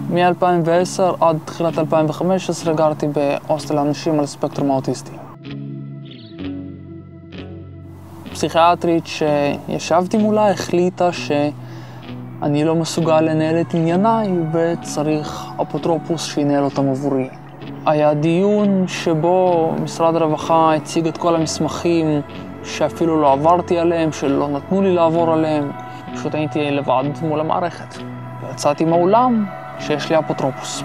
מ-2010 עד תחילת 2015 גרתי בהוסטל לאנשים על ספקטרום האוטיסטי. פסיכיאטרית שישבתי מולה החליטה שאני לא מסוגל לנהל את ענייניי וצריך אפוטרופוס שינהל אותם עבורי. היה דיון שבו משרד הרווחה הציג את כל המסמכים שאפילו לא עברתי עליהם, שלא נתנו לי לעבור עליהם. פשוט הייתי לבד מול המערכת. ויצאתי מהאולם שיש לי אפוטרופוס.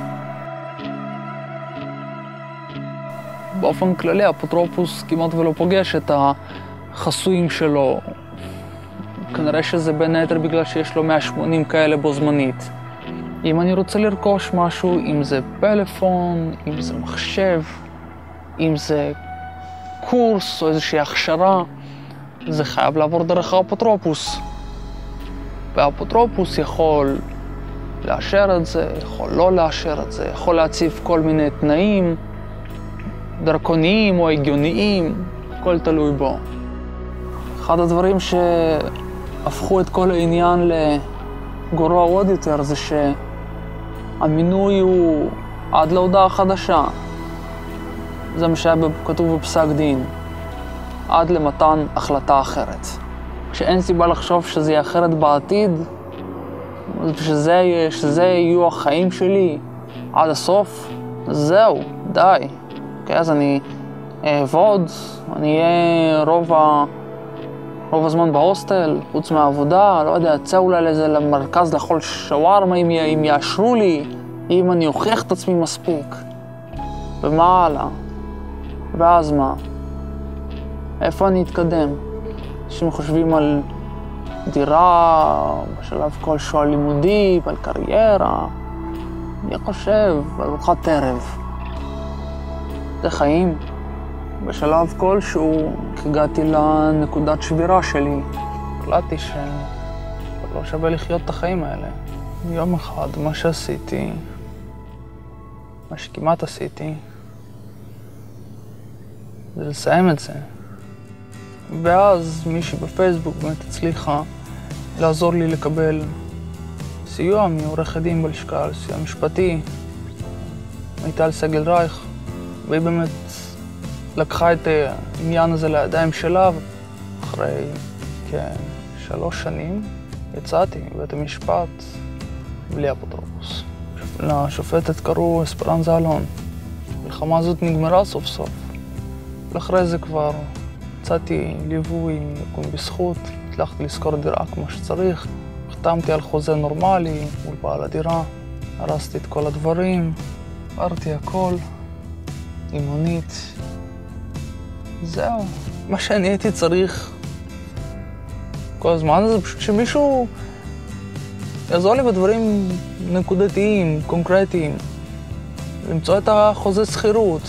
באופן כללי, אפוטרופוס כמעט ולא פוגש את החסויים שלו. כנראה שזה בין היתר בגלל שיש לו 180 כאלה בו זמנית. אם אני רוצה לרכוש משהו, אם זה פלאפון, אם זה מחשב, אם זה קורס או איזושהי הכשרה, זה חייב לעבור דרך האפוטרופוס. והאפוטרופוס יכול לאשר את זה, יכול לא לאשר את זה, יכול להציב כל מיני תנאים, דרקוניים או הגיוניים, הכל תלוי בו. אחד הדברים שהפכו את כל העניין לגרוע עוד יותר זה שהמינוי הוא עד להודעה חדשה. זה מה שהיה כתוב בפסק דין, עד למתן החלטה אחרת. כשאין סיבה לחשוב שזה יהיה אחרת בעתיד, שזה יהיו החיים שלי עד הסוף, זהו, די. אז אני אעבוד, אני אהיה רוב הזמן בהוסטל, חוץ מהעבודה, לא יודע, אצא אולי לזה למרכז לאכול שווארמה אם יאשרו לי, אם אני אוכיח את עצמי מספיק. ומה הלאה? ואז מה? איפה אני אתקדם? אנשים חושבים על דירה, בשלב כלשהו על לימודים, על קריירה. אני חושב על ארוחת ערב. זה חיים. בשלב כלשהו הגעתי לנקודת שבירה שלי. החלטתי שלא שווה לחיות את החיים האלה. יום אחד מה שעשיתי, מה שכמעט עשיתי, זה לסיים את זה. ואז מישהי בפייסבוק באמת הצליחה לעזור לי לקבל סיוע מעורכת דין בלשכה, סיוע משפטי, מיטל סגל רייך, והיא באמת לקחה את העניין הזה לידיים שלה. אחרי כ3 שנים יצאתי מבית המשפט בלי אפוטרופוס. לשופטת קראו אספרנזה אלון. המלחמה הזאת נגמרה סוף סוף. ואחרי זה כבר יצאתי ליווי עם ארגון בזכות, הצלחתי לשכור דירה כמו שצריך, חתמתי על חוזה נורמלי מול בעל הדירה, הרסתי את כל הדברים, עברתי הכל, עם מונית. זהו, מה שאני הייתי צריך כל הזמן זה פשוט שמישהו יעזור לי בדברים נקודתיים, קונקרטיים, למצוא את החוזה שכירות.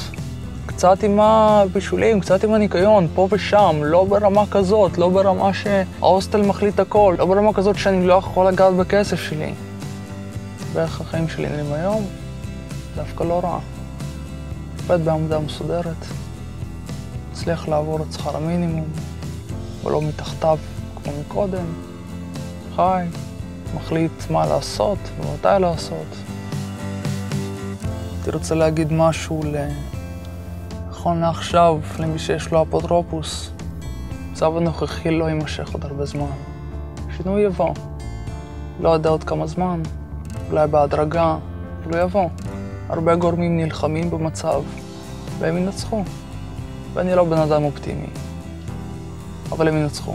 קצת עם הבישולים, קצת עם הניקיון, פה ושם, לא ברמה כזאת, לא ברמה שההוסטל מחליט הכל, לא ברמה כזאת שאני לא יכול לגעת בכסף שלי. ואיך החיים שלי נראים היום, דווקא לא רע. עובד בעמדה מסודרת, הצליח לעבור את שכר המינימום, ולא מתחתיו כמו מקודם. חי, מחליט מה לעשות ומתי לעשות. הייתי רוצה להגיד משהו נכון לעכשיו, למי שיש לו אפוטרופוס, המצב הנוכחי לא יימשך עוד הרבה זמן. שינוי יבוא. לא יודע עוד כמה זמן, אולי בהדרגה, אבל הוא יבוא. הרבה גורמים נלחמים במצב, והם ינצחו. ואני לא בן אדם אופטימי, אבל הם ינצחו.